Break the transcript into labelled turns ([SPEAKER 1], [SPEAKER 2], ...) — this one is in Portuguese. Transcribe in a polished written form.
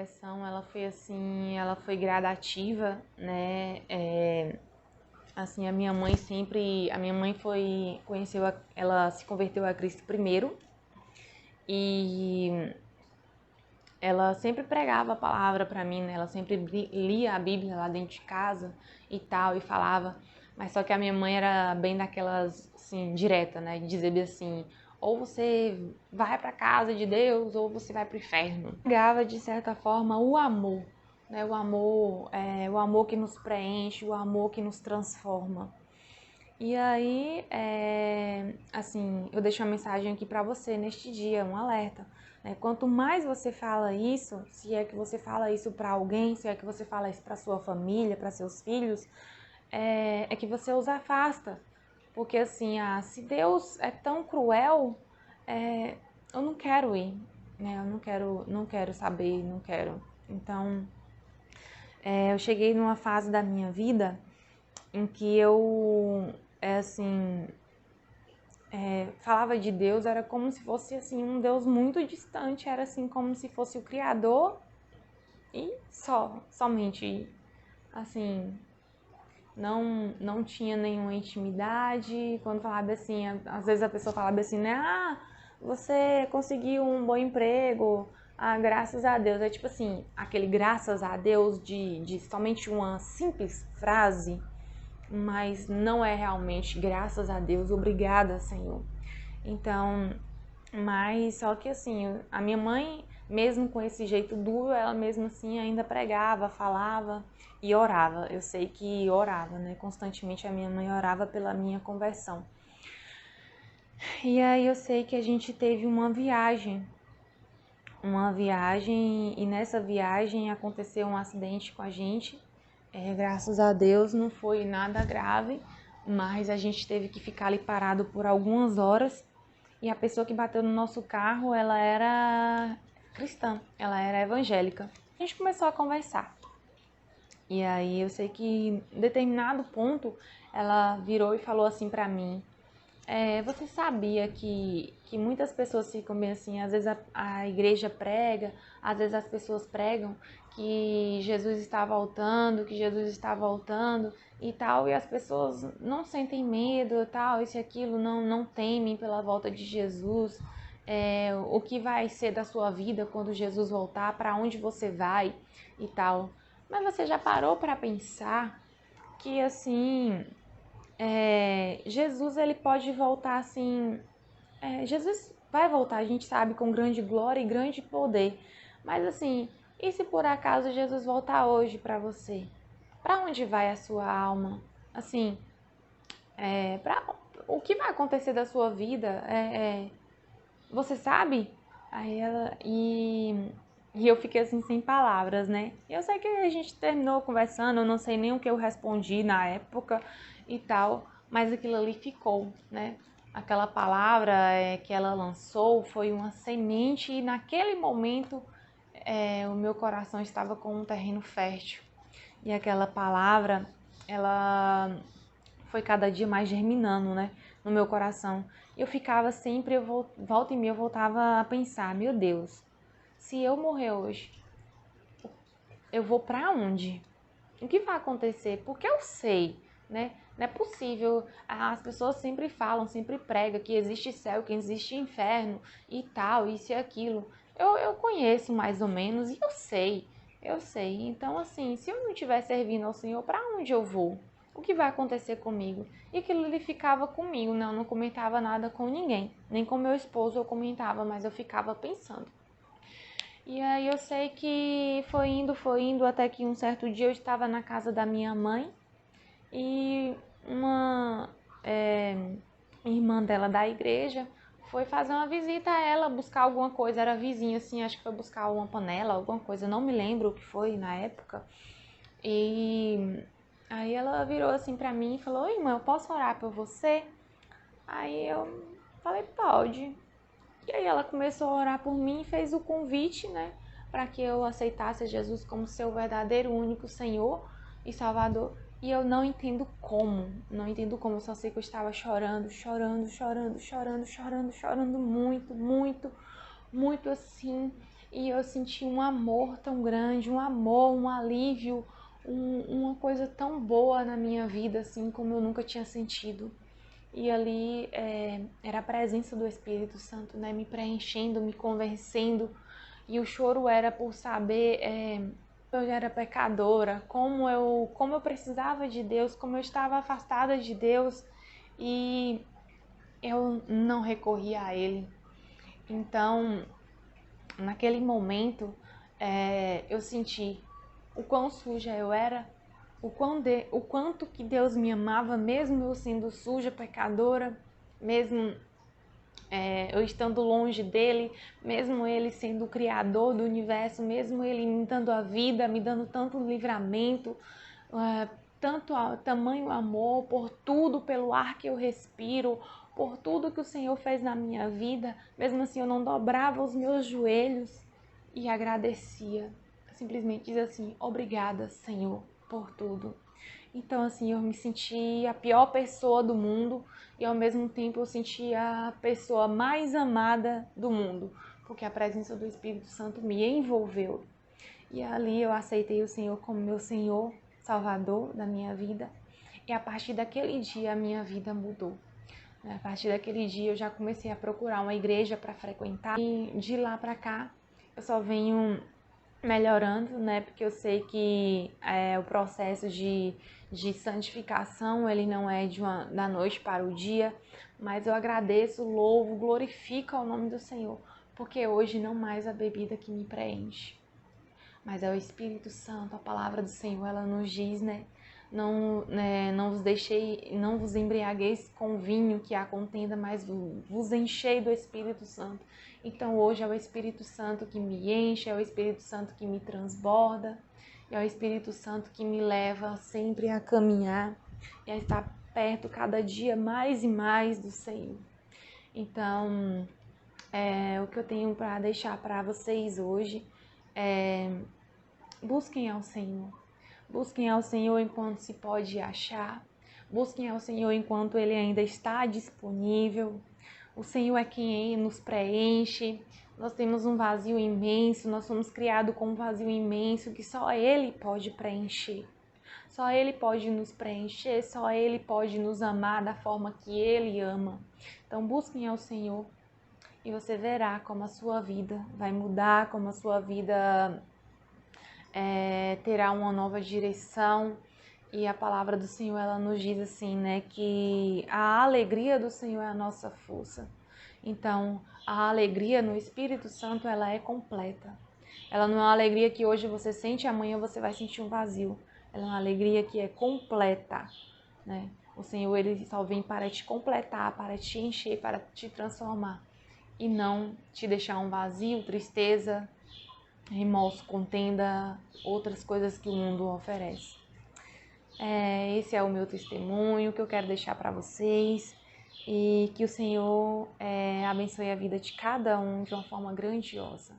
[SPEAKER 1] conversão, ela foi assim, ela foi gradativa, né? Assim, a minha mãe ela se converteu a Cristo primeiro e ela sempre pregava a palavra para mim, né? Ela sempre lia a Bíblia lá dentro de casa e tal, e falava. Mas só que a minha mãe era bem daquelas, assim, direta, né? De dizer assim, ou você vai para casa de Deus, ou você vai pro inferno. Pregava, de certa forma, o amor, né? O amor que nos preenche, o amor que nos transforma. E aí, assim, eu deixo uma mensagem aqui para você neste dia, um alerta. Né? Quanto mais você fala isso, se é que você fala isso para alguém, se é que você fala isso para sua família, para seus filhos, é que você os afasta. Porque assim, se Deus é tão cruel, eu não quero ir, né? Eu não quero saber, não quero. Então, eu cheguei numa fase da minha vida em que eu, assim, falava de Deus, era como se fosse assim um Deus muito distante, era assim como se fosse o Criador e somente, assim, não tinha nenhuma intimidade. Quando falava assim, às vezes a pessoa falava assim, né, você conseguiu um bom emprego, graças a Deus. É tipo assim, aquele graças a Deus de somente uma simples frase, mas não é realmente graças a Deus, obrigada, Senhor. Então, mas só que assim, a minha mãe, mesmo com esse jeito duro, ela mesmo assim ainda pregava, falava e orava. Eu sei que orava, né? Constantemente a minha mãe orava pela minha conversão. E aí eu sei que a gente teve uma viagem e nessa viagem aconteceu um acidente com a gente. Graças a Deus não foi nada grave, mas a gente teve que ficar ali parado por algumas horas. E a pessoa que bateu no nosso carro, ela era cristã, ela era evangélica. A gente começou a conversar. E aí eu sei que em determinado ponto ela virou e falou assim pra mim, você sabia que muitas pessoas ficam bem assim, às vezes a igreja prega, às vezes as pessoas pregam que Jesus está voltando, e tal, e as pessoas não sentem medo e tal, isso e aquilo, não temem pela volta de Jesus, o que vai ser da sua vida quando Jesus voltar, para onde você vai e tal. Mas você já parou para pensar que assim... Jesus ele pode voltar assim, Jesus vai voltar, a gente sabe, com grande glória e grande poder, mas assim, e se por acaso Jesus voltar hoje para você? Para onde vai a sua alma? Assim, o que vai acontecer da sua vida? Você sabe? E eu fiquei assim sem palavras, né? E eu sei que a gente terminou conversando, eu não sei nem o que eu respondi na época e tal, mas aquilo ali ficou, né? Aquela palavra que ela lançou foi uma semente e naquele momento o meu coração estava com um terreno fértil. E aquela palavra, ela foi cada dia mais germinando, né, no meu coração. E eu ficava sempre, volta e meia, eu voltava a pensar, meu Deus, se eu morrer hoje, eu vou para onde? O que vai acontecer? Porque eu sei, né? Não é possível. As pessoas sempre falam, sempre pregam que existe céu, que existe inferno e tal, isso e aquilo. Eu conheço mais ou menos e eu sei. Então, assim, se eu não estiver servindo ao Senhor, para onde eu vou? O que vai acontecer comigo? E aquilo ali ficava comigo, né? Eu não comentava nada com ninguém. Nem com meu esposo eu comentava, mas eu ficava pensando. E aí eu sei que foi indo, até que um certo dia eu estava na casa da minha mãe e uma irmã dela da igreja foi fazer uma visita a ela, buscar alguma coisa, era vizinha assim, acho que foi buscar uma panela, alguma coisa, não me lembro o que foi na época. E aí ela virou assim pra mim e falou, oi, irmã, eu posso orar por você? Aí eu falei, pode. E aí ela começou a orar por mim e fez o convite, né, para que eu aceitasse Jesus como seu verdadeiro, único Senhor e Salvador. E eu não entendo como, eu só sei que eu estava chorando muito, muito, muito assim. e eu senti um amor tão grande, um amor, um alívio, uma coisa tão boa na minha vida, assim, como eu nunca tinha sentido. E ali era a presença do Espírito Santo, né, me preenchendo, me convencendo. E o choro era por saber eu já era pecadora, como eu precisava de Deus, como eu estava afastada de Deus e eu não recorria a Ele. Então, naquele momento, eu senti o quão suja eu era, o quanto que Deus me amava, mesmo eu sendo suja, pecadora, mesmo eu estando longe dele, mesmo ele sendo o criador do universo, mesmo ele me dando a vida, me dando tanto livramento, tamanho amor por tudo, pelo ar que eu respiro, por tudo que o Senhor fez na minha vida. Mesmo assim eu não dobrava os meus joelhos e agradecia, simplesmente dizia assim: obrigada, Senhor, por tudo. Então, assim, eu me senti a pior pessoa do mundo e ao mesmo tempo eu senti a pessoa mais amada do mundo, porque a presença do Espírito Santo me envolveu. E ali eu aceitei o Senhor como meu Senhor, Salvador da minha vida. E a partir daquele dia a minha vida mudou. A partir daquele dia eu já comecei a procurar uma igreja para frequentar. E de lá para cá eu só venho melhorando, né? Porque eu sei que o processo de santificação, ele não é da noite para o dia, mas eu agradeço, louvo, glorifico ao nome do Senhor, porque hoje não mais a bebida que me preenche, mas é o Espírito Santo. A palavra do Senhor, ela nos diz, né? Não vos embriagueis com vinho que há contenda, mas vos enchei do Espírito Santo. Então hoje é o Espírito Santo que me enche, é o Espírito Santo que me transborda, é o Espírito Santo que me leva sempre a caminhar e a estar perto cada dia mais e mais do Senhor. Então, o que eu tenho para deixar para vocês hoje é: busquem ao Senhor. Busquem ao Senhor enquanto se pode achar. Busquem ao Senhor enquanto Ele ainda está disponível. O Senhor é quem nos preenche. Nós temos um vazio imenso, nós somos criados com um vazio imenso que só Ele pode preencher. Só Ele pode nos preencher, só Ele pode nos amar da forma que Ele ama. Então busquem ao Senhor e você verá como a sua vida vai mudar, como a sua vida terá uma nova direção. E a palavra do Senhor, ela nos diz assim, né, que a alegria do Senhor é a nossa força. Então, a alegria no Espírito Santo, ela é completa. Ela não é uma alegria que hoje você sente e amanhã você vai sentir um vazio. Ela é uma alegria que é completa, né? O Senhor, ele só vem para te completar, para te encher, para te transformar e não te deixar um vazio, tristeza, remorso, contenda, outras coisas que o mundo oferece. Esse é o meu testemunho que eu quero deixar para vocês e que o Senhor abençoe a vida de cada um de uma forma grandiosa.